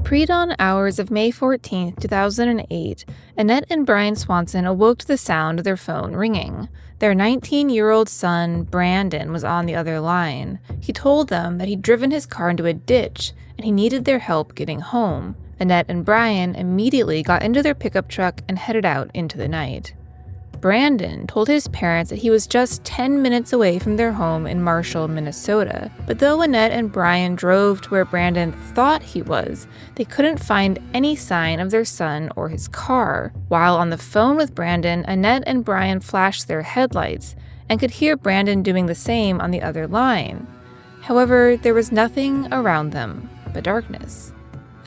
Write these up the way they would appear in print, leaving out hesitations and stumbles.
Pre-dawn hours of May 14, 2008, Annette and Brian Swanson awoke to the sound of their phone ringing. Their 19-year-old son, Brandon, was on the other line. He told them that he'd driven his car into a ditch and he needed their help getting home. Annette and Brian immediately got into their pickup truck and headed out into the night. Brandon told his parents that he was just 10 minutes away from their home in Marshall, Minnesota. But though Annette and Brian drove to where Brandon thought he was, they couldn't find any sign of their son or his car. While on the phone with Brandon, Annette and Brian flashed their headlights and could hear Brandon doing the same on the other line. However, there was nothing around them but darkness.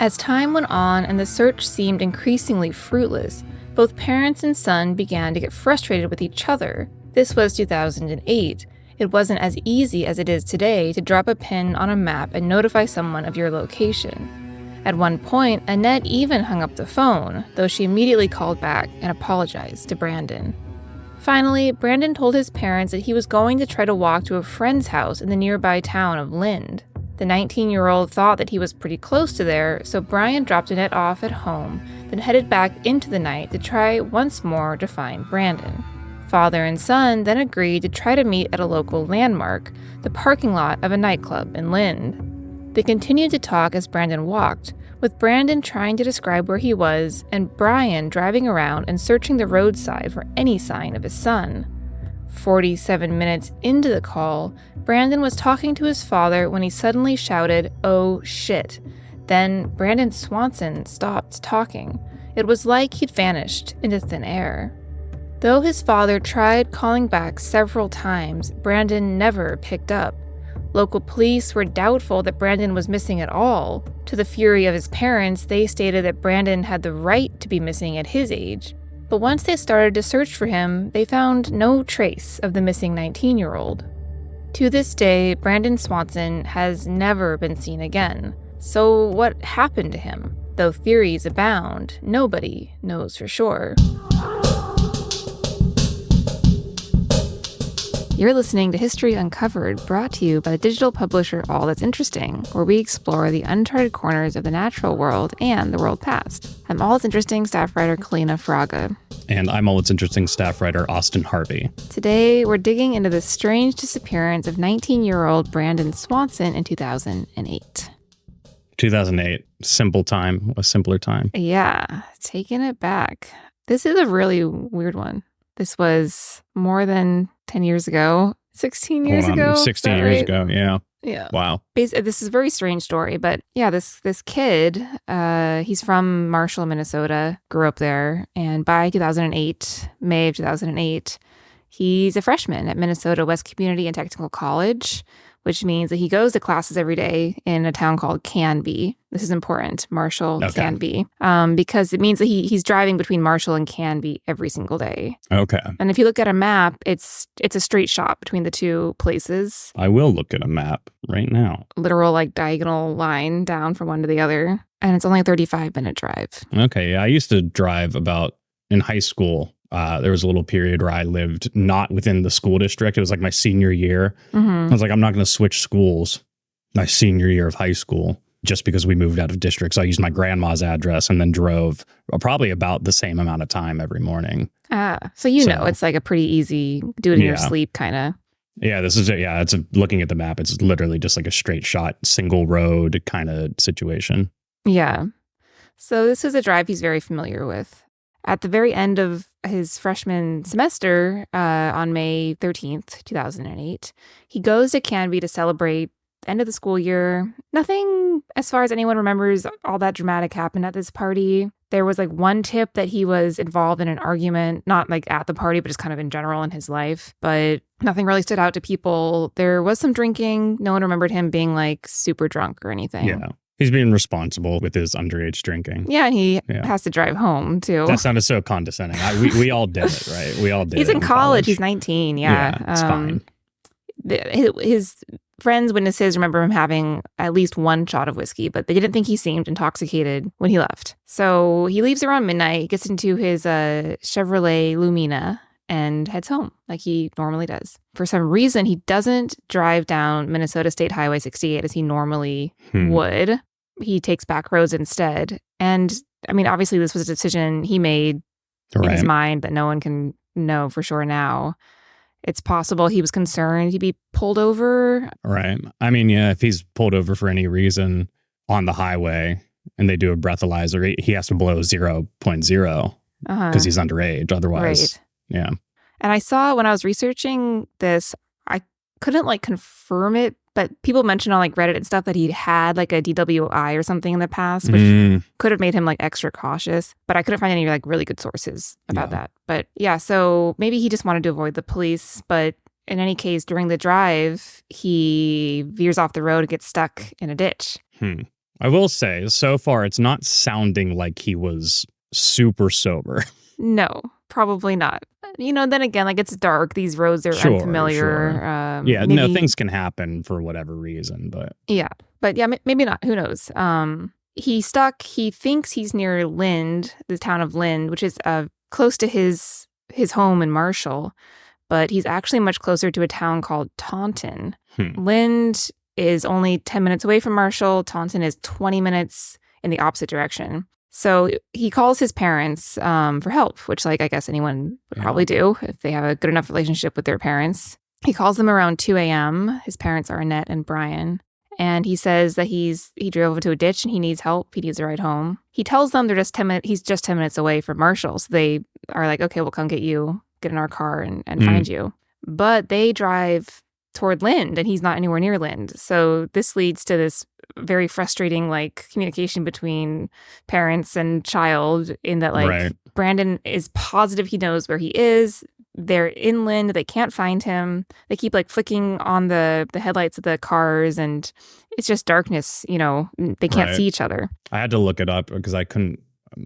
As time went on and the search seemed increasingly fruitless, both parents and son began to get frustrated with each other. This was 2008. It wasn't as easy as it is today to drop a pin on a map and notify someone of your location. At one point, Annette even hung up the phone, though she immediately called back and apologized to Brandon. Finally, Brandon told his parents that he was going to try to walk to a friend's house in the nearby town of Lind. The 19-year-old thought that he was pretty close to there, so Brian dropped Annette off at home, then headed back into the night to try once more to find Brandon. Father and son then agreed to try to meet at a local landmark, the parking lot of a nightclub in Lind. They continued to talk as Brandon walked, with Brandon trying to describe where he was and Brian driving around and searching the roadside for any sign of his son. 47 minutes into the call, Brandon was talking to his father when he suddenly shouted, "Oh shit." Then Brandon Swanson stopped talking. It was like he'd vanished into thin air. Though his father tried calling back several times, Brandon never picked up. Local police were doubtful that Brandon was missing at all. To the fury of his parents, they stated that Brandon had the right to be missing at his age. But once they started to search for him, they found no trace of the missing 19-year-old. To this day, Brandon Swanson has never been seen again. So what happened to him? Though theories abound, nobody knows for sure. You're listening to History Uncovered, brought to you by the digital publisher All That's Interesting, where we explore the uncharted corners of the natural world and the world past. I'm All That's Interesting staff writer Kalina Fraga. And I'm All That's Interesting staff writer Austin Harvey. Today, we're digging into the strange disappearance of 19-year-old Brandon Swanson in 2008. 2008, simple time, a simpler time. Yeah, taking it back. This is a really weird one. This was more than 10 years ago, 16 years ago. 16 years ago, yeah. Yeah. Wow. This is a very strange story, but yeah, this kid, he's from Marshall, Minnesota, grew up there, and by 2008, May of 2008, he's a freshman at Minnesota West Community and Technical College, which means that he goes to classes every day in a town called Canby. This is important, Marshall, okay. Canby, because it means that he's driving between Marshall and Canby every single day. Okay. And if you look at a map, it's a straight shot between the two places. I will look at a map right now. Literal diagonal line down from one to the other. And it's only a 35-minute drive. Okay, yeah, I used to drive in high school. There was a little period where I lived not within the school district. It was like my senior year. Mm-hmm. I was like, I'm not going to switch schools my senior year of high school just because we moved out of district. So I used my grandma's address and then drove probably about the same amount of time every morning. So it's like a pretty easy do it in your sleep kind of. Yeah, it's looking at the map. It's literally just like a straight shot, single road kind of situation. Yeah. So this is a drive he's very familiar with. At the very end of his freshman semester, on May 13th, 2008, he goes to Canby to celebrate the end of the school year. Nothing, as far as anyone remembers, all that dramatic happened at this party. There was one tip that he was involved in an argument, not at the party, but just kind of in general in his life. But nothing really stood out to people. There was some drinking. No one remembered him being super drunk or anything. Yeah. He's being responsible with his underage drinking. Yeah, and he has to drive home, too. That sounded so condescending. We all did it, right? We all did He's it in college. He's 19, yeah. Yeah, it's fine. His friends, witnesses remember him having at least one shot of whiskey, but they didn't think he seemed intoxicated when he left. So he leaves around midnight, gets into his Chevrolet Lumina, and heads home like he normally does. For some reason, he doesn't drive down Minnesota State Highway 68 as he normally would. he takes back roads instead. And I mean, obviously, this was a decision he made in his mind that no one can know for sure now. It's possible he was concerned he'd be pulled over. Right. I mean, yeah, if he's pulled over for any reason on the highway and they do a breathalyzer, he has to blow 0.0 because he's underage. Otherwise, yeah. And I saw when I was researching this, I couldn't like confirm it, but people mentioned on like Reddit and stuff that he'd had like a DWI or something in the past, which could have made him like extra cautious. But I couldn't find any like really good sources about that. But yeah, so maybe he just wanted to avoid the police. But in any case, during the drive, he veers off the road and gets stuck in a ditch. I will say, so far, it's not sounding like he was super sober. No, probably not. You know, then again, like it's dark. These roads are unfamiliar. Yeah, no, things can happen for whatever reason, but... Yeah, but yeah, maybe not. Who knows? He's stuck. He thinks he's near Lind, the town of Lind, which is close to his home in Marshall, but he's actually much closer to a town called Taunton. Lind is only 10 minutes away from Marshall. Taunton is 20 minutes in the opposite direction. So he calls his parents for help, which, like, I guess anyone would probably do if they have a good enough relationship with their parents. He calls them around 2 a.m. His parents are Annette and Brian. And he says that he drove into a ditch and he needs help. He needs a ride home. He tells them he's just 10 minutes away from Marshall. So they are like, okay, we'll come get you, get in our car and find you. But they drive toward Lind and he's not anywhere near Lind. So this leads to this very frustrating like communication between parents and child in that like Brandon is positive he knows where he is. They're in Lind. They can't find him. They keep like flicking on the headlights of the cars and it's just darkness, you know, they can't see each other. I had to look it up because I couldn't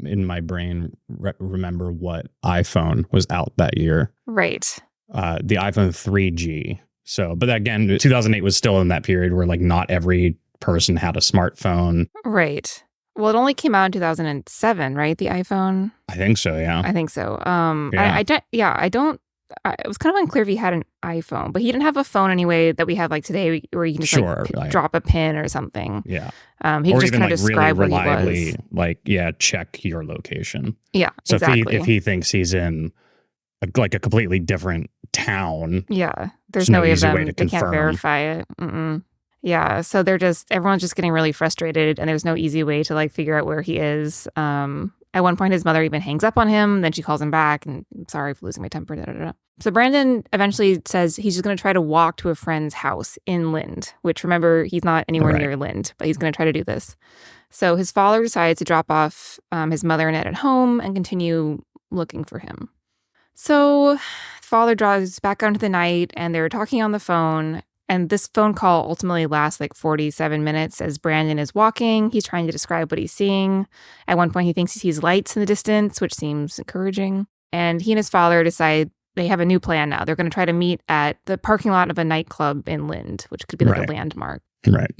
in my brain remember what iPhone was out that year. Right. The iPhone 3G. So, but again, 2008 was still in that period where like not every person had a smartphone. Right. Well, it only came out in 2007, right? The iPhone? I think so, yeah. I think so. It was kind of unclear if he had an iPhone, but he didn't have a phone anyway that we have like today where you can just drop a pin or something. Yeah. He could just kind of describe really where reliably, he was. like, check your location. Yeah, so exactly. if he thinks he's in a completely different town. Yeah, there's no way of them. They can't verify it. Yeah, so everyone's just getting really frustrated and there's no easy way to like figure out where he is. At one point, his mother even hangs up on him. Then she calls him back and I'm sorry for losing my temper. Da, da, da. So Brandon eventually says he's just going to try to walk to a friend's house in Lind, which remember, he's not anywhere near Lind, but he's going to try to do this. So his father decides to drop off his mother and Ed at home and continue looking for him. So father drives back out into the night and they're talking on the phone. And this phone call ultimately lasts like 47 minutes as Brandon is walking. He's trying to describe what he's seeing. At one point, he thinks he sees lights in the distance, which seems encouraging. And he and his father decide they have a new plan now. They're going to try to meet at the parking lot of a nightclub in Lind, which could be like a landmark. Right.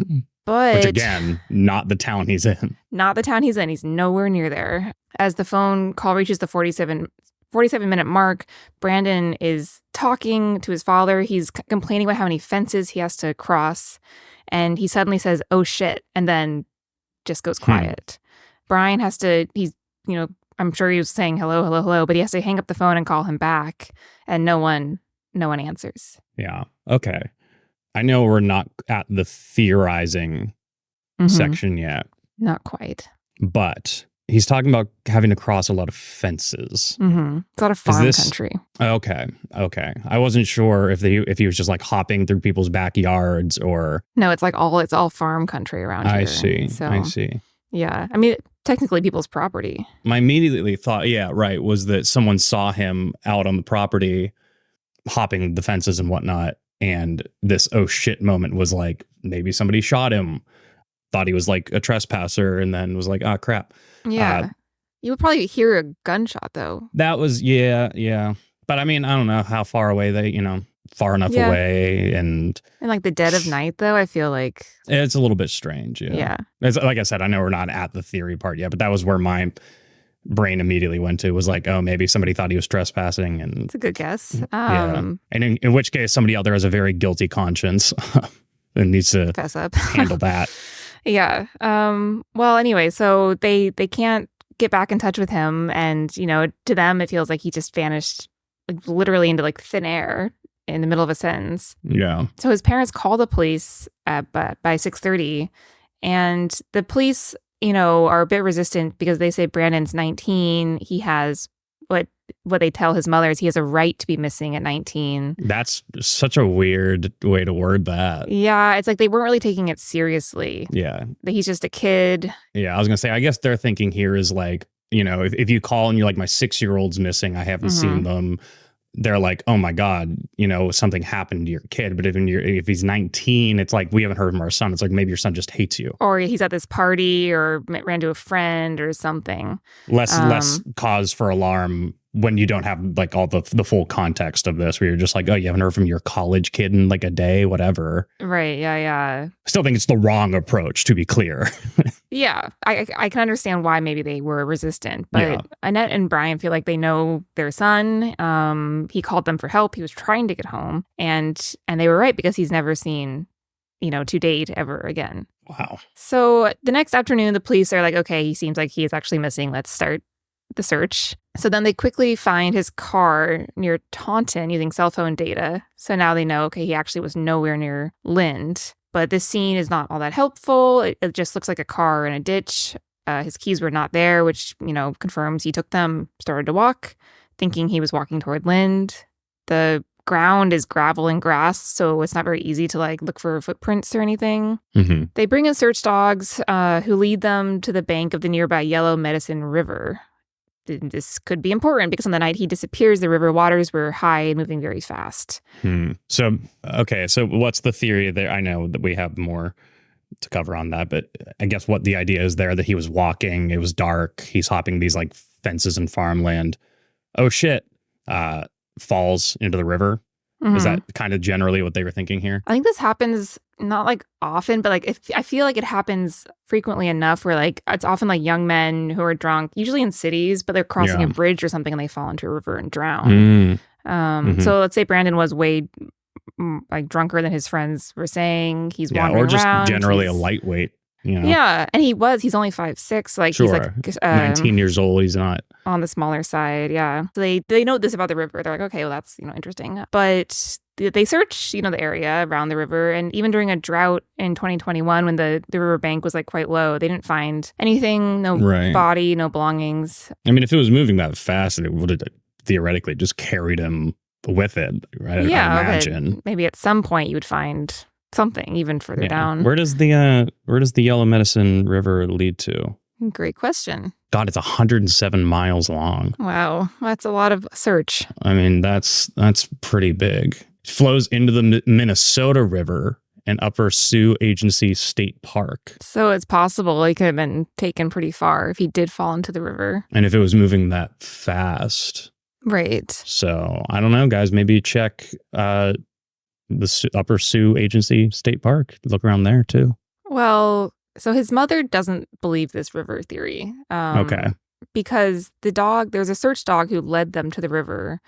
But which again, not the town he's in. Not the town he's in. He's nowhere near there. As the phone call reaches the 47-minute mark, Brandon is talking to his father. He's complaining about how many fences he has to cross. And he suddenly says, oh shit, and then just goes quiet. Brian has to, I'm sure he was saying hello, hello, hello, but he has to hang up the phone and call him back. And no one answers. Yeah. Okay. I know we're not at the theorizing section yet. Not quite. But he's talking about having to cross a lot of fences. It's a lot of farm country. Okay. I wasn't sure if he was just like hopping through people's backyards or... No, it's all farm country around here. I see. Yeah. I mean, technically people's property. My immediately thought, was that someone saw him out on the property hopping the fences and whatnot. And this oh shit moment was like, maybe somebody shot him, thought he was like a trespasser, and then was like, ah, crap. Yeah. You would probably hear a gunshot, though. That was, yeah. But I mean, I don't know how far away far enough away. And in like the dead of night, though, I feel like it's a little bit strange. Yeah. It's, like I said, I know we're not at the theory part yet, but that was where my brain immediately went to, was like, oh, maybe somebody thought he was trespassing. And it's a good guess. And in which case somebody out there has a very guilty conscience and needs to fess up. handle that. Yeah. Well, anyway, so they can't get back in touch with him, and to them it feels like he just vanished, like literally into like thin air in the middle of a sentence. Yeah. So his parents call the police by 6:30, and the police, are a bit resistant because they say Brandon's 19. He has what they tell his mother is he has a right to be missing at 19. That's such a weird way to word that. Yeah, it's like they weren't really taking it seriously. Yeah. That he's just a kid. Yeah, I was going to say, I guess their thinking here is like, if you call and you're like, my 6-year-old's missing, I haven't seen them. They're like, oh my God, something happened to your kid. But if he's 19, it's like, we haven't heard from our son. It's like, maybe your son just hates you. Or he's at this party or ran to a friend or something. Less cause for alarm when you don't have like all the full context of this, where you're just like, oh, you haven't heard from your college kid in like a day, whatever. Right. Yeah. I still think it's the wrong approach, to be clear. Yeah. I can understand why maybe they were resistant, but Annette and Brian feel like they know their son. He called them for help. He was trying to get home, and they were right, because he's never seen, to date ever again. Wow. So the next afternoon, the police are like, okay, he seems like he is actually missing. Let's start the search. So then they quickly find his car near Taunton using cell phone data. So now they know, okay, he actually was nowhere near Lind. But this scene is not all that helpful. It just looks like a car in a ditch. His keys were not there, which, confirms he took them, started to walk, thinking he was walking toward Lind. The ground is gravel and grass, so it's not very easy to like look for footprints or anything. Mm-hmm. They bring in search dogs who lead them to the bank of the nearby Yellow Medicine River. This could be important because on the night he disappears, the river waters were high and moving very fast. So what's the theory there? I know that we have more to cover on that, but I guess what the idea is there, that he was walking, it was dark, he's hopping these like fences and farmland. Oh shit, falls into the river. Mm-hmm. Is that kind of generally what they were thinking here? I think this happens not like often, but like I feel like it happens frequently enough where like it's often like young men who are drunk, usually in cities, but they're crossing a bridge or something and they fall into a river and drown. So let's say Brandon was way like drunker than his friends were saying. He's wandering or just around. Generally a lightweight. Yeah, and he's only 5'6", like sure. He's like 19 years old. He's not on the smaller side. Yeah, so they know this about the river. They're like, okay, well that's interesting. But they search the area around the river, and even during a drought in 2021 when the river bank was like quite low, they didn't find anything. No body, no belongings. I mean, if it was moving that fast, it would have theoretically just carried him with it. Right? Yeah, I imagine maybe at some point you would find something even further down. Where does the Yellow Medicine River lead to? Great question. God, it's 107 miles long. Wow, that's a lot of search. I mean, that's pretty big. It flows into the Minnesota River and Upper Sioux Agency State Park. So it's possible he could have been taken pretty far if he did fall into the river. And if it was moving that fast. Right. So I don't know, guys. Maybe check the Upper Sioux Agency State Park. Look around there too. Well, so his mother doesn't believe this river theory. Okay. Because there's a search dog who led them to the river.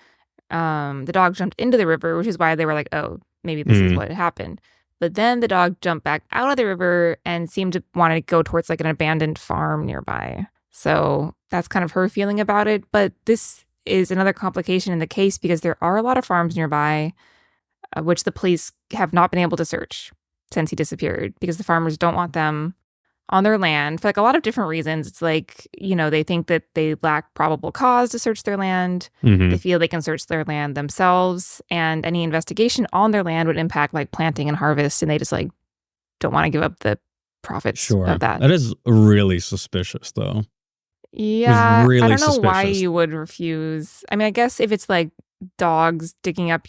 The dog jumped into the river, which is why they were like, oh, maybe this is what happened. But then the dog jumped back out of the river and seemed to want to go towards like an abandoned farm nearby. So that's kind of her feeling about it. But this is another complication in the case because there are a lot of farms nearby, which the police have not been able to search since he disappeared because the farmers don't want them on their land for like a lot of different reasons. It's like, they think that they lack probable cause to search their land. Mm-hmm. They feel they can search their land themselves, and any investigation on their land would impact like planting and harvest, and they just like don't want to give up the profits of that. That is really suspicious though. Yeah, really I don't know suspicious. why you would refuse. I mean, I guess if it's like dogs digging up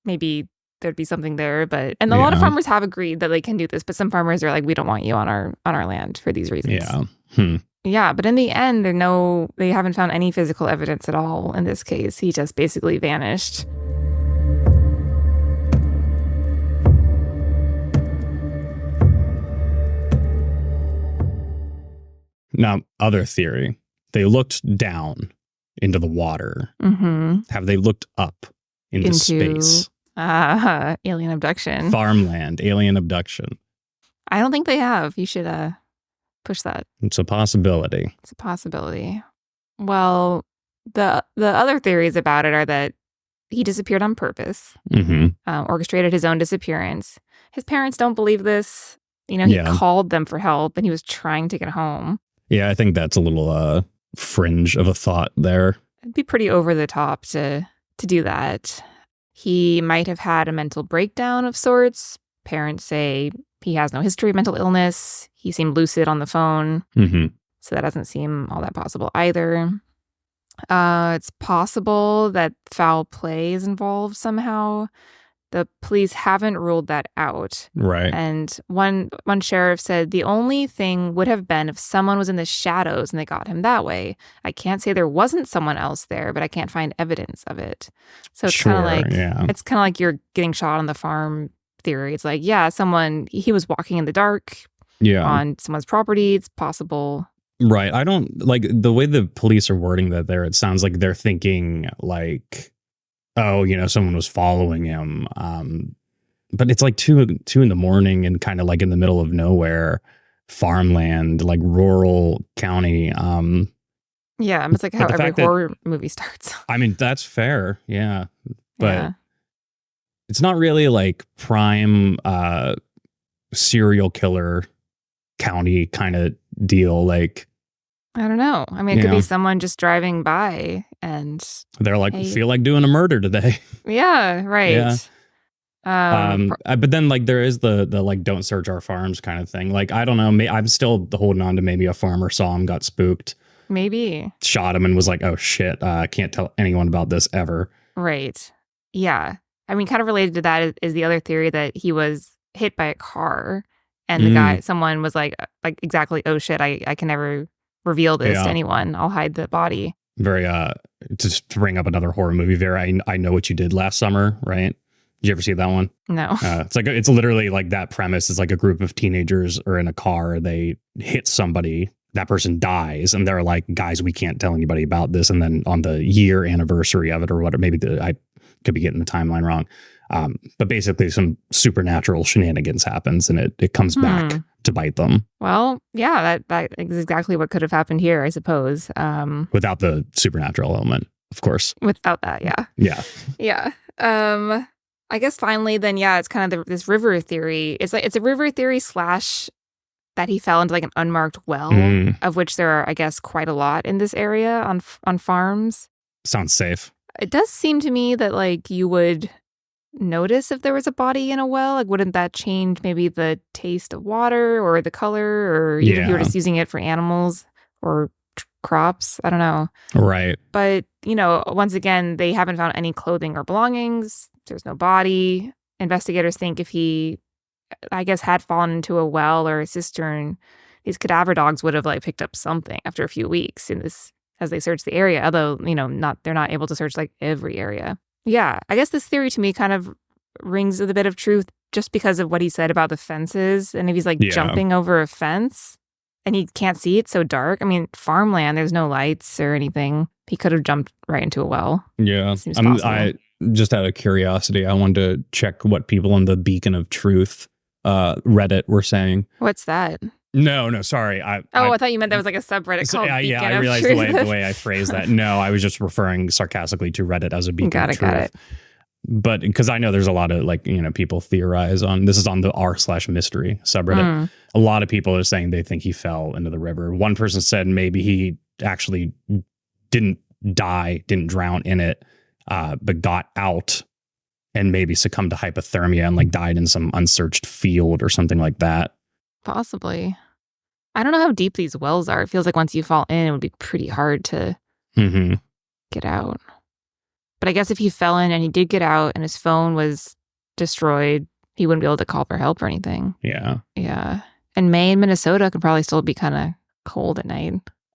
maybe there'd be something there, but a lot of farmers have agreed that they can do this, but some farmers are like, we don't want you on our land for these reasons. Yeah. Yeah, but in the end, they haven't found any physical evidence at all in this case. He just basically vanished. Now, other theory. They looked down into the water. Mm-hmm. Have they looked up into space? Alien abduction. Farmland, alien abduction. I don't think they have. You should push that. It's a possibility. It's a possibility. Well, the other theories about it are that he disappeared on purpose, orchestrated his own disappearance. His parents don't believe this. You know, he called them for help and he was trying to get home. Yeah, I think that's a little fringe of a thought there. It'd be pretty over the top to do that. He might have had a mental breakdown of sorts. Parents say he has no history of mental illness. He seemed lucid on the phone. So that doesn't seem all that possible either. It's possible that foul play is involved somehow. The police haven't ruled that out. Right. And one sheriff said the only thing would have been if someone was in the shadows and they got him that way. I can't say there wasn't someone else there, but I can't find evidence of it. So it's kind of like it's kind of like you're getting shot on the farm theory. It's like, yeah, he was walking in the dark on someone's property. It's possible. Right. I don't like the way the police are wording that there. It sounds like they're thinking like, oh, you know, someone was following him. But it's like 2 in the morning and kind of like in the middle of nowhere, farmland, like rural county. Yeah, it's like how every horror movie starts. I mean, that's fair. Yeah. But it's not really like prime serial killer county kind of deal. Like, I don't know. I mean, it could be someone just driving by and they're like, feel like doing a murder today. Yeah, right. Yeah. But then like there is the like don't search our farms kind of thing. Like, I don't know. I'm still holding on to maybe a farmer saw him, got spooked. Maybe. Shot him and was like, oh shit, can't tell anyone about this ever. Right. Yeah. I mean, kind of related to that is the other theory that he was hit by a car and the someone was like exactly, oh shit, I can never reveal this to anyone. I'll hide the body. Very, to bring up another horror movie, Vera, I Know What You Did Last Summer, right? Did you ever see that one? No. It's literally like that premise. It's like a group of teenagers are in a car. They hit somebody. That person dies. And they're like, guys, we can't tell anybody about this. And then on the year anniversary of it or whatever, maybe I could be getting the timeline wrong. But basically some supernatural shenanigans happens and it comes back to bite them. Well, yeah, that is exactly what could have happened here, I suppose. Without the supernatural element, of course. Without that, yeah. Yeah. Yeah. I guess finally then, it's kind of this river theory. It's a river theory / that he fell into like an unmarked well, of which there are, I guess, quite a lot in this area on farms. Sounds safe. It does seem to me that like you would notice if there was a body in a well. Like, wouldn't that change maybe the taste of water or the color, or even if you were just using it for animals or crops? I don't know. Right. But, you know, once again, they haven't found any clothing or belongings. There's no body. Investigators think if he, I guess, had fallen into a well or a cistern, these cadaver dogs would have like picked up something after a few weeks in this as they search the area. Although, you know, they're not able to search like every area. Yeah, I guess this theory to me kind of rings with a bit of truth just because of what he said about the fences. And if he's like jumping over a fence and he can't see, it's so dark. I mean, farmland, there's no lights or anything. He could have jumped right into a well. Yeah. I just out of curiosity, I wanted to check what people on the Beacon of Truth Reddit were saying. What's that? No, sorry. I thought you meant that was like a subreddit called Beacon I realized the way I phrased that. No, I was just referring sarcastically to Reddit as a beacon of truth. Got it. But because I know there's a lot of like, you know, people theorize on, this is on the r/mystery subreddit. A lot of people are saying they think he fell into the river. One person said maybe he actually didn't drown in it, but got out and maybe succumbed to hypothermia and like died in some unsearched field or something like that. Possibly. I don't know how deep these wells are. It feels like once you fall in, it would be pretty hard to get out. But I guess if he fell in and he did get out and his phone was destroyed, he wouldn't be able to call for help or anything. Yeah. Yeah. And May in Minnesota could probably still be kind of cold at night.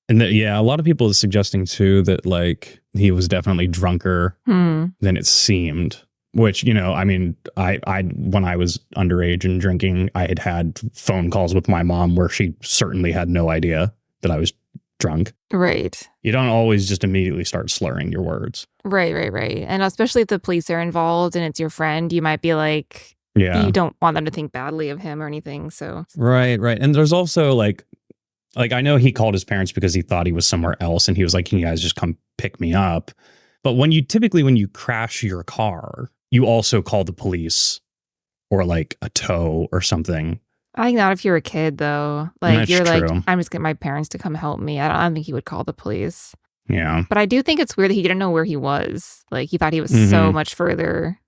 And a lot of people are suggesting too that like he was definitely drunker than it seemed. Which, you know, I mean, I when I was underage and drinking, I had phone calls with my mom where she certainly had no idea that I was drunk. Right. You don't always just immediately start slurring your words. Right. And especially if the police are involved and it's your friend, you might be like, Yeah. you don't want them to think badly of him or anything. So Right. And there's also like I know he called his parents because he thought he was somewhere else, and he was like, "Can you guys just come pick me up?" But when you crash your car, you also call the police or like a tow or something. I think not if you're a kid though. And Like that's you're like, true. I'm just getting my parents to come help me. I don't think he would call the police. Yeah. But I do think it's weird that he didn't know where he was. Like he thought he was so much further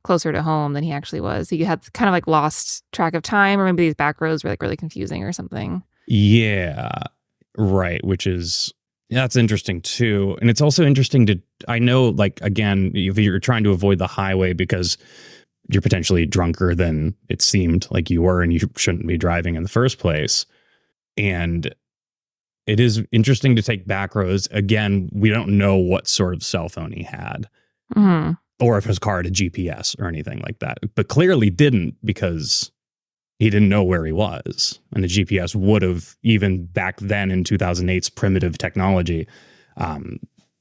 closer to home than he actually was. He had kind of like lost track of time, or maybe these back roads were like really confusing or something. Yeah. Right. That's interesting too. And it's also interesting I know, like, again, if you're trying to avoid the highway because you're potentially drunker than it seemed like you were and you shouldn't be driving in the first place. And it is interesting to take back roads. Again, we don't know what sort of cell phone he had or if his car had a GPS or anything like that, but clearly didn't because he didn't know where he was. And the GPS would have, even back then in 2008's primitive technology,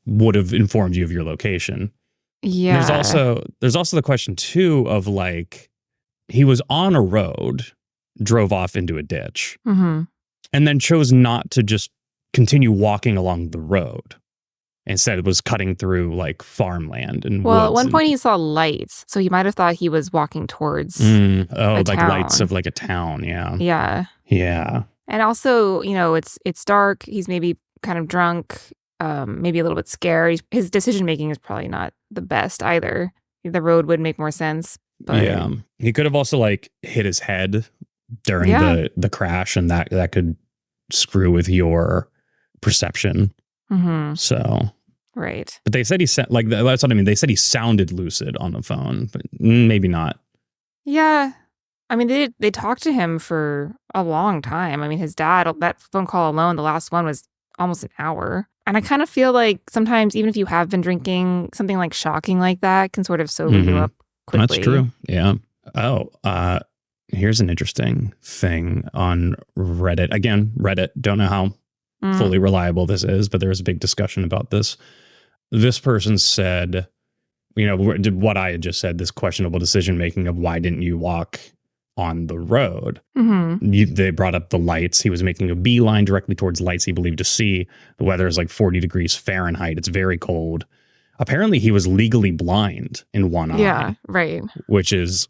would have informed you of your location. Yeah. And there's also the question too of like, he was on a road, drove off into a ditch, and then chose not to just continue walking along the road. Instead, it was cutting through like farmland and woods. At one point he saw lights, so he might have thought he was walking towards like town. lights of like a town. Yeah. And also, it's dark. He's maybe kind of drunk, maybe a little bit scared. His decision making is probably not the best either. The road would make more sense. But yeah, he could have also like hit his head during the crash, and that could screw with your perception. So right. But they said that's what I mean. They said he sounded lucid on the phone, but maybe not. Yeah. I mean, they talked to him for a long time. I mean, his dad, that phone call alone, the last one was almost an hour. And I kind of feel like sometimes, even if you have been drinking, something like shocking like that can sort of sober you up quickly. That's true. Yeah. Oh, here's an interesting thing on Reddit. Again, Reddit, don't know how fully reliable this is, but there was a big discussion about this. This person said, what I had just said, this questionable decision making of why didn't you walk on the road? They brought up the lights. He was making a beeline directly towards lights he believed to see. The weather is like 40 degrees Fahrenheit. It's very cold. Apparently, he was legally blind in one eye. Yeah, right. Which is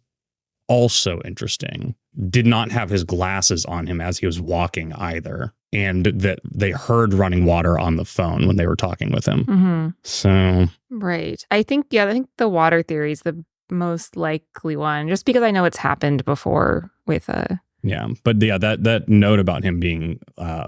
also interesting. Did not have his glasses on him as he was walking either. And that they heard running water on the phone when they were talking with him. So. Right. I think the water theory is the most likely one, just because I know it's happened before with Yeah. But yeah, that note about him being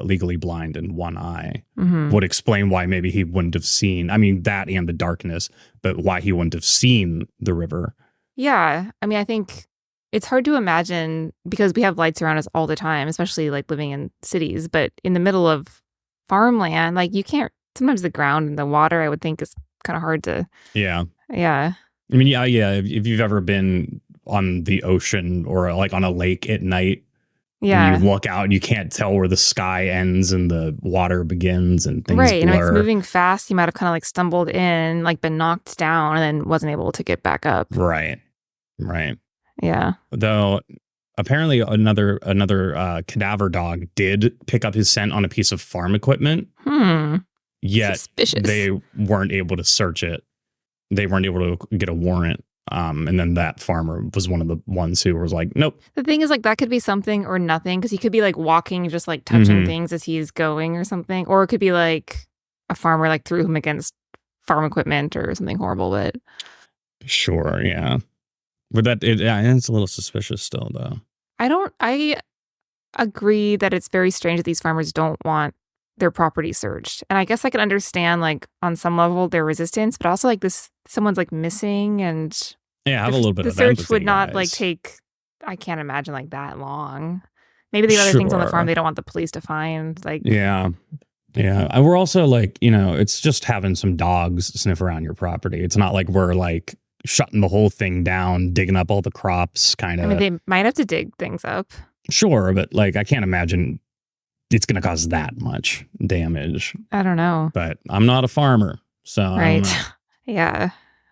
legally blind in one eye would explain why maybe he wouldn't have seen, I mean, that and the darkness, but why he wouldn't have seen the river. Yeah. I mean, I think it's hard to imagine because we have lights around us all the time, especially like living in cities, but in the middle of farmland, like you can't, sometimes the ground and the water, I would think is kind of hard to. Yeah. Yeah. I mean, yeah. If you've ever been on the ocean or like on a lake at night, and you look out and you can't tell where the sky ends and the water begins and things right. blur. And it's moving fast. You might have kind of like stumbled in, like been knocked down and then wasn't able to get back up. Right. Yeah. Though apparently another cadaver dog did pick up his scent on a piece of farm equipment. Yet Suspicious. They weren't able to search it. They weren't able to get a warrant. And then that farmer was one of the ones who was like, nope. The thing is, like, that could be something or nothing, because he could be like walking, just like touching things as he's going or something. Or it could be like a farmer like threw him against farm equipment or something horrible. But sure, yeah. But it's a little suspicious still, though. I agree that it's very strange that these farmers don't want their property searched. And I guess I can understand, like, on some level their resistance, but also like this, someone's like missing, and yeah, have a little bit of the search empathy, would not guys. like take, I can't imagine like that long. Maybe they have other things on the farm they don't want the police to find. Like, yeah. And we're also like, it's just having some dogs sniff around your property. It's not like we're like shutting the whole thing down, digging up all the crops, kind of. I mean, they might have to dig things up. Sure, but like I can't imagine it's going to cause that much damage. I don't know. But I'm not a farmer, so right. Yeah.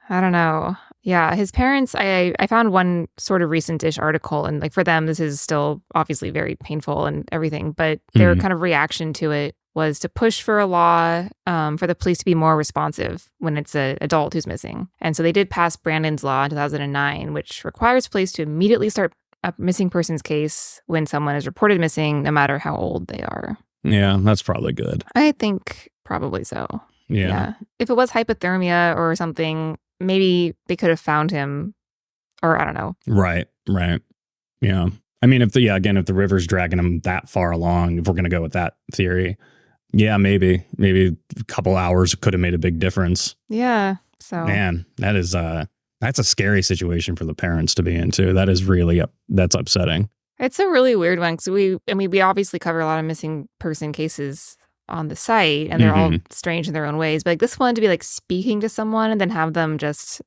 I don't know. Yeah, his parents, I found one sort of recent-ish article, and like for them, this is still obviously very painful and everything, but their Mhm. kind of reaction to it was to push for a law for the police to be more responsive when it's an adult who's missing. And so they did pass Brandon's Law in 2009, which requires police to immediately start a missing persons case when someone is reported missing, no matter how old they are. Yeah, that's probably good. I think probably so. Yeah. Yeah. If it was hypothermia or something, maybe they could have found him, or I don't know. Right. Yeah. I mean, if the river's dragging him that far along, if we're going to go with that theory, yeah, maybe a couple hours could have made a big difference. Yeah. So Man, that's a scary situation for the parents to be into. That is really, that's upsetting. it's a really weird one because we obviously cover a lot of missing person cases on the site, and they're all strange in their own ways. But like this one, to be like speaking to someone and then have them just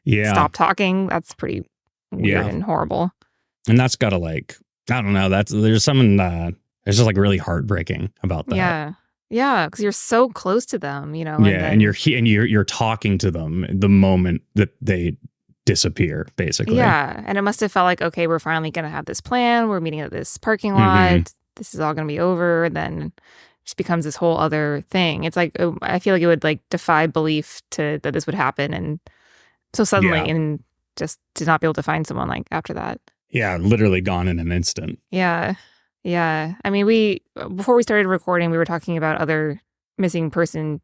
stop talking, that's pretty weird and horrible. And that's got to like, I don't know. There's something it's just like really heartbreaking about that. Yeah, because you're so close to them, you know. And you're talking to them the moment that they disappear, basically. Yeah, and it must have felt like, okay, we're finally gonna have this plan. We're meeting at this parking lot. This is all gonna be over. And then it just becomes this whole other thing. It's like I feel like it would like defy belief that this would happen, and so suddenly, and just to not be able to find someone like after that. Yeah, literally gone in an instant. Yeah. I mean, before we started recording, we were talking about other missing person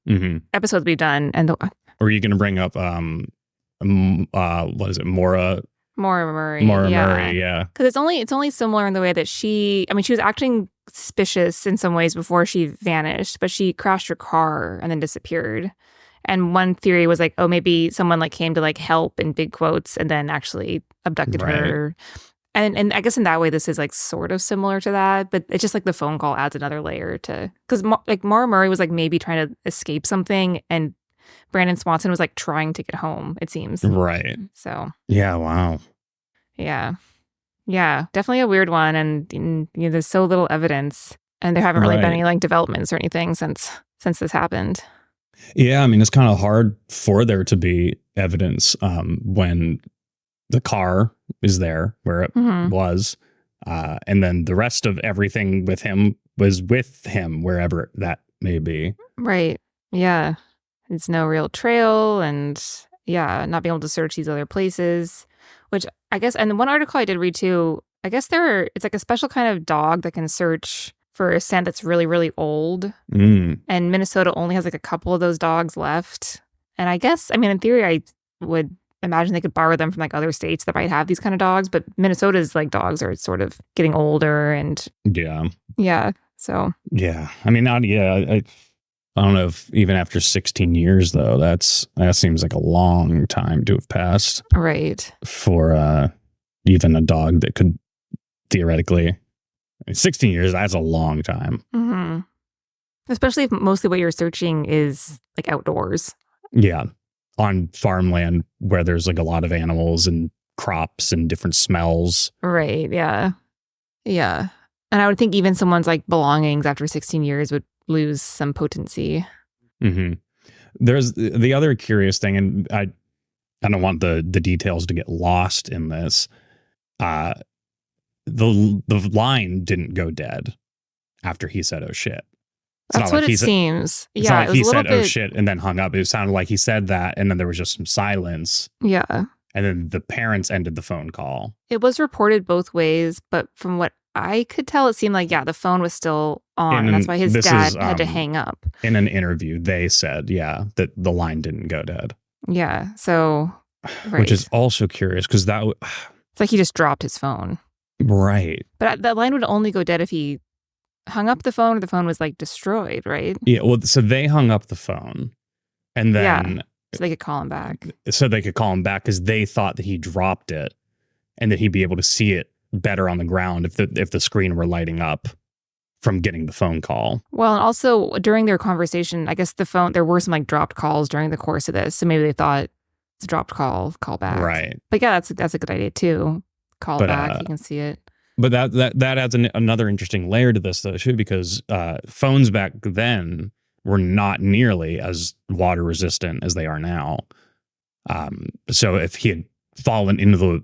episodes we've done, and are you going to bring up what is it, Maura Murray? Murray, yeah. Because it's only similar in the way that she was acting suspicious in some ways before she vanished, but she crashed her car and then disappeared. And one theory was like, oh, maybe someone like came to like help in big quotes and then actually abducted her. And I guess in that way, this is like sort of similar to that, but it's just like the phone call adds another layer to, because like Maura Murray was like maybe trying to escape something, and Brandon Swanson was like trying to get home, it seems. Right. So. Yeah. Wow. Yeah. Definitely a weird one, and you know, there's so little evidence, and there haven't really been any like developments or anything since this happened. Yeah, I mean, it's kind of hard for there to be evidence when the car is there where it was. And then the rest of everything with him was with him, wherever that may be. Right. Yeah. It's no real trail, and not being able to search these other places, which I guess, and one article I did read too, I guess it's like a special kind of dog that can search for a scent that's really, really old. And Minnesota only has like a couple of those dogs left. And I guess, I mean, in theory, I would imagine they could borrow them from like other states that might have these kind of dogs, but Minnesota's like dogs are sort of getting older, and so I mean, I don't know if even after 16 years though, that seems like a long time to have passed, right, for even a dog that could theoretically, 16 years, that's a long time. Especially if mostly what you're searching is like outdoors, on farmland where there's like a lot of animals and crops and different smells. Right. Yeah. And I would think even someone's like belongings after 16 years would lose some potency. There's the other curious thing, and I don't want the details to get lost in this. The line didn't go dead after he said, "Oh shit." That's what it seems. It's not like he said, "Oh shit," and then hung up. It sounded like he said that, and then there was just some silence. Yeah. And then the parents ended the phone call. It was reported both ways, but from what I could tell, it seemed like, the phone was still on. And that's why his dad had to hang up. In an interview, they said, that the line didn't go dead. Yeah. So, right. Which is also curious, because it's like he just dropped his phone. Right. But that line would only go dead if he hung up the phone or the phone was like destroyed, right? Yeah. Well, so they hung up the phone, and then so they could call him back. Because they thought that he dropped it, and that he'd be able to see it better on the ground if the screen were lighting up from getting the phone call. Well, and also during their conversation, I guess there were some like dropped calls during the course of this, so maybe they thought it's a dropped call back. Right. But yeah, that's a good idea too. Call back, you can see it. But that adds another interesting layer to this though too, because phones back then were not nearly as water resistant as they are now. So if he had fallen into the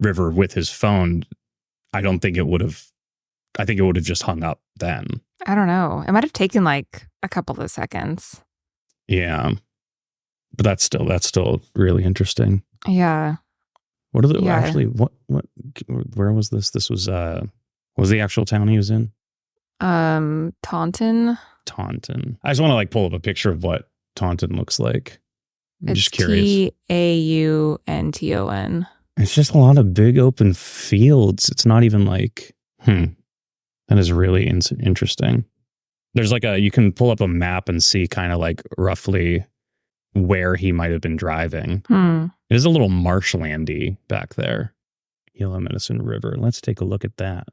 river with his phone, I don't think it would have. I think it would have just hung up then. I don't know. It might have taken like a couple of seconds. Yeah, but that's still really interesting. Yeah. What are the actually? What? Where was this? This was what was the actual town he was in? Taunton. Taunton. I just want to like pull up a picture of what Taunton looks like. I'm It's just curious. Taunton. It's just a lot of big open fields. It's not even like, that is really interesting. There's like you can pull up a map and see kind of like roughly where he might have been driving. It is a little marshlandy back there. Gila Medicine River. Let's take a look at that.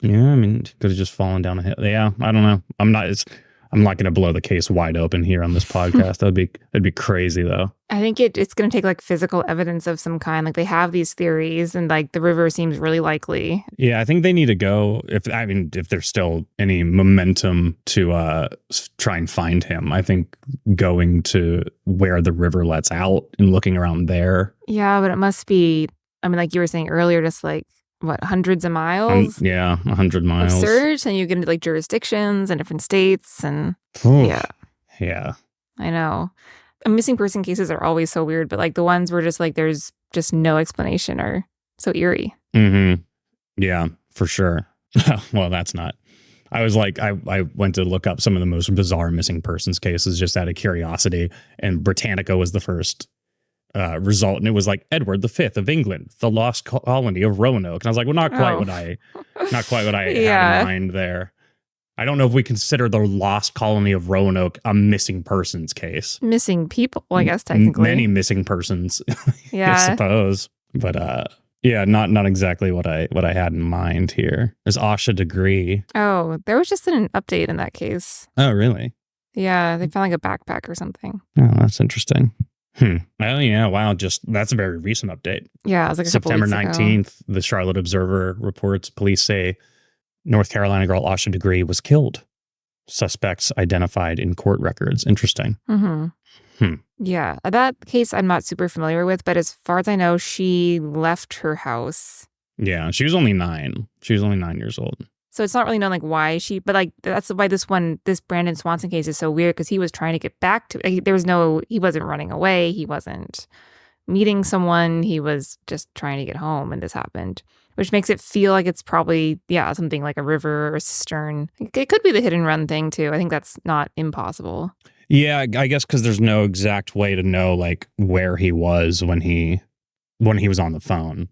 Yeah, I mean, could have just fallen down a hill. Yeah, I don't know. I'm not going to blow the case wide open here on this podcast. That'd be crazy though. I think it's going to take like physical evidence of some kind. Like they have these theories and like the river seems really likely. Yeah, I think they need to go if there's still any momentum to try and find him. I think going to where the river lets out and looking around there. Yeah, but it must be, I mean, like you were saying earlier, just like what, hundreds of miles? 100 miles. Of search, and you get into like jurisdictions and different states and Yeah. I know. And missing person cases are always so weird, but like the ones where just like there's just no explanation are so eerie. Mm-hmm. Yeah, for sure. Well, that's not. I was like, I went to look up some of the most bizarre missing persons cases just out of curiosity, and Britannica was the first result, and it was like Edward V of England, the lost colony of Roanoke, and I was like, well, not quite what I had in mind there. I don't know if we consider the lost colony of Roanoke a missing persons case. Missing people, I guess technically. Many missing persons, yeah, I suppose, but yeah, not exactly what I had in mind here. There's Asha Degree. Oh, there was just an update in that case. Oh, really? Yeah, they found like a backpack or something. Oh, that's interesting. Oh yeah, wow! That's a very recent update. Yeah, it was like September 19th. The Charlotte Observer reports police say North Carolina girl Asha Degree was killed. Suspects identified in court records. Interesting. Yeah, that case I'm not super familiar with, but as far as I know, she left her house. Yeah, she was only 9. She was only 9 years old. So it's not really known like why but like that's why this Brandon Swanson case is so weird, because he was trying to get back to, he wasn't running away. He wasn't meeting someone. He was just trying to get home, and this happened, which makes it feel like it's probably, something like a river or a cistern. It could be the hit and run thing too. I think that's not impossible. Yeah, I guess because there's no exact way to know like where he was when he was on the phone.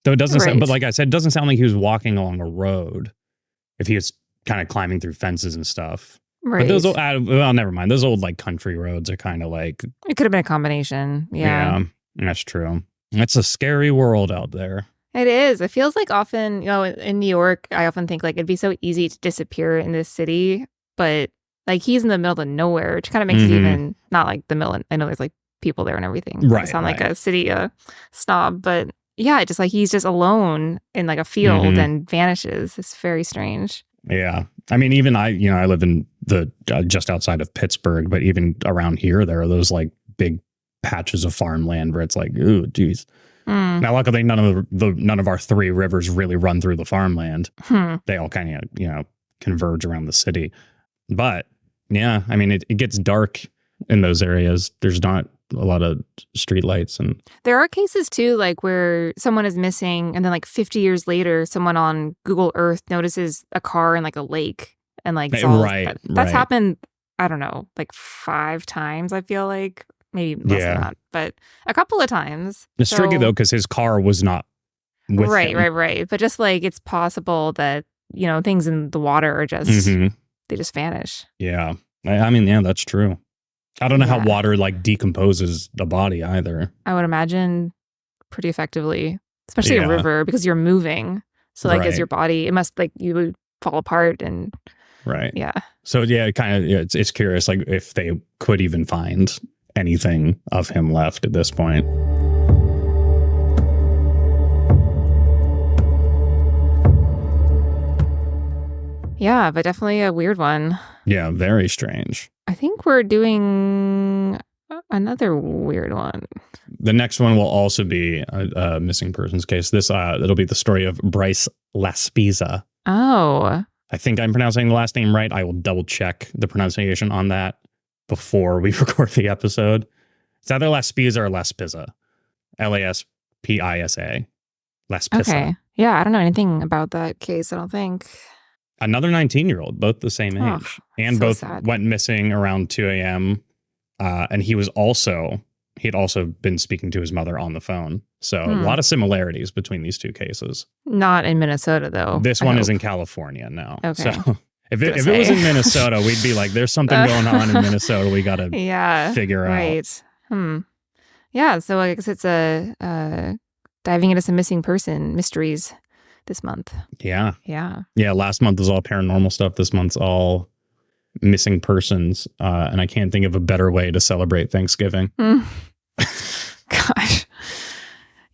Though it doesn't sound, but like I said, it doesn't sound like he was walking along a road. If he was kind of climbing through fences and stuff. Right. But those well, never mind. Those old like country roads are kind of like, it could have been a combination. Yeah, that's true. It's a scary world out there. It is. It feels like often, in New York, I often think like it'd be so easy to disappear in this city, but like he's in the middle of nowhere, which kind of makes it even not like the middle. I know there's like people there and everything. Right. I sound like a city snob, but yeah, just like he's just alone in like a field and vanishes. It's very strange. Yeah. I mean, even I live in the just outside of Pittsburgh, but even around here, there are those like big patches of farmland where it's like, ooh, geez. Now, luckily, none of our 3 rivers really run through the farmland. They all kind of, converge around the city. But yeah, I mean, it gets dark in those areas. There's not a lot of streetlights, and there are cases too, like where someone is missing, and then like 50 years later, someone on Google Earth notices a car in like a lake, and like that's happened. I don't know, like 5 times. I feel like maybe less than that, but a couple of times. It's tricky though because his car was not with him. Right. But just like it's possible that things in the water are just they just vanish. Yeah, I mean, yeah, that's true. I don't know how water like decomposes the body either. I would imagine pretty effectively, especially a river, because you're moving. So like as your body, it must like you would fall apart and Yeah. So yeah, it's curious like if they could even find anything of him left at this point. Yeah, but definitely a weird one. Yeah, very strange. I think we're doing Another weird one. The next one will also be a missing persons case. This it'll be the story of Bryce Laspiza. Oh. I think I'm pronouncing the last name right. I will double check the pronunciation on that before we record the episode. It's either Laspiza or Laspiza. Laspisa. Laspisa. Okay. Yeah, I don't know anything about that case, I don't think. Another 19-year-old, both the same age. Oh, and so both sad. went missing around 2 a.m. And he had also been speaking to his mother on the phone. So a lot of similarities between these two cases. Not in Minnesota, though. This one is in California now. Okay. So if it was in Minnesota, we'd be like, there's something going on in Minnesota we got to figure out. Right. Yeah, so I guess it's diving into some missing person mysteries this month. Yeah. Yeah. Yeah, last month was all paranormal stuff. This month's all missing persons. And I can't think of a better way to celebrate Thanksgiving. Gosh.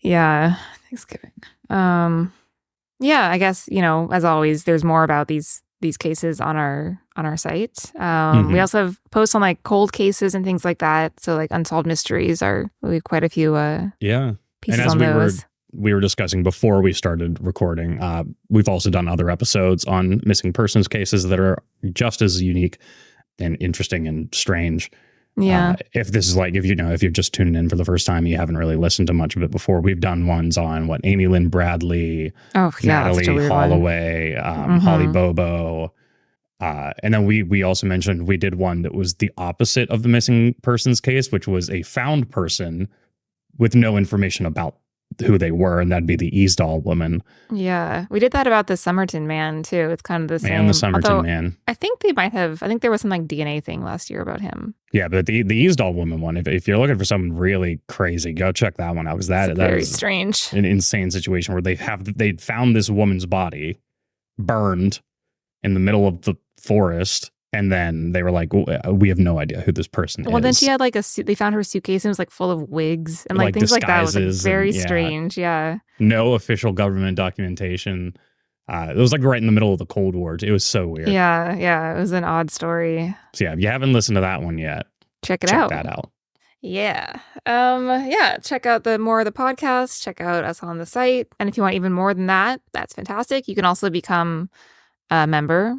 Yeah, Thanksgiving. Yeah, I guess, as always, there's more about these cases on our site. We also have posts on like cold cases and things like that. So like unsolved mysteries we have quite a few pieces and as on those. we were discussing before we started recording, we've also done other episodes on missing persons cases that are just as unique and interesting and strange. Yeah. If this is like, if you're just tuning in for the first time, you haven't really listened to much of it before. We've done ones on Amy Lynn Bradley, Natalie Holloway, Holly Bobo. And then we also mentioned we did one that was the opposite of the missing persons case, which was a found person with no information about who they were, and that'd be the Easdall woman. Yeah, we did that about the Somerton man too. It's kind of the same. And the Somerton man. I think there was some like DNA thing last year about him. Yeah, but the Easdall woman one, if you're looking for something really crazy, go check that one out. Because that very is strange, an insane situation where they found this woman's body burned in the middle of the forest. And then they were like, we have no idea who this person is. Well, then she had like they found her suitcase and it was like full of wigs and like things like that. It was like very strange. Yeah. No official government documentation. It was like right in the middle of the Cold War. It was so weird. Yeah. Yeah. It was an odd story. So yeah, if you haven't listened to that one yet, check that out. Yeah. Check out more of the podcast. Check out us on the site. And if you want even more than that, that's fantastic. You can also become a member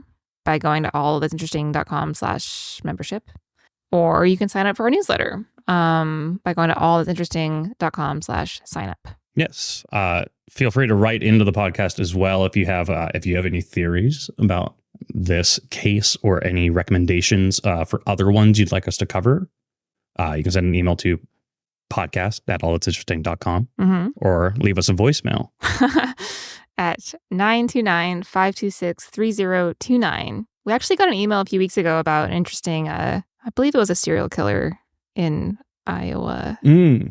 by going to allthat'sinteresting.com/membership. Or you can sign up for our newsletter by going to allthat'sinteresting.com/sign-up. Yes. Feel free to write into the podcast as well if you have any theories about this case or any recommendations for other ones you'd like us to cover. You can send an email to podcast@allthat'sinteresting.com or leave us a voicemail. At 929-526-3029. We actually got an email a few weeks ago about an interesting, I believe it was a serial killer in Iowa.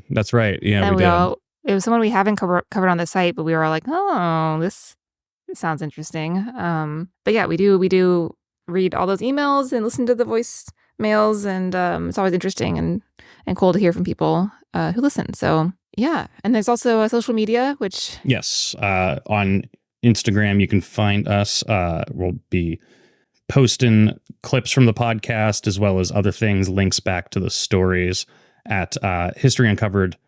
That's right. Yeah, and we did. It was someone we haven't covered on the site, but we were all like, oh, this sounds interesting. But yeah, we do read all those emails and listen to the voicemails, and it's always interesting and cool to hear from people who listen. So yeah, and there's also a social media, which... Yes, on Instagram, you can find us. We'll be posting clips from the podcast as well as other things, links back to the stories at History Uncovered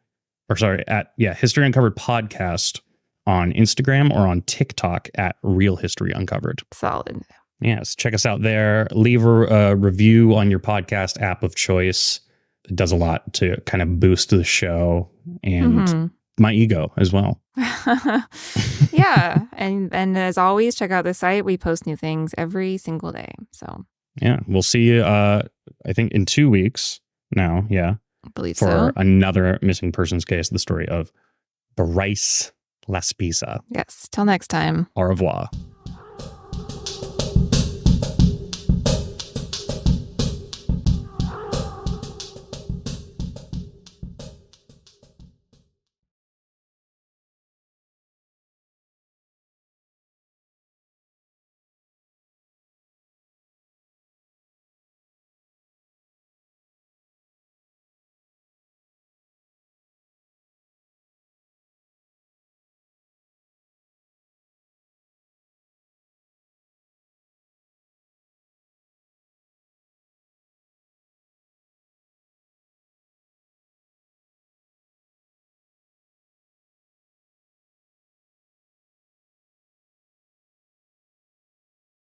Podcast on Instagram or on TikTok at Real History Uncovered. Solid. Yes, check us out there. Leave a review on your podcast app of choice. It does a lot to kind of boost the show and my ego as well. Yeah. And as always, check out the site. We post new things every single day. So yeah, we'll see you, I think in 2 weeks now. Yeah. I believe for another missing persons case, the story of Bryce Laspiza. Yes. Till next time. Au revoir.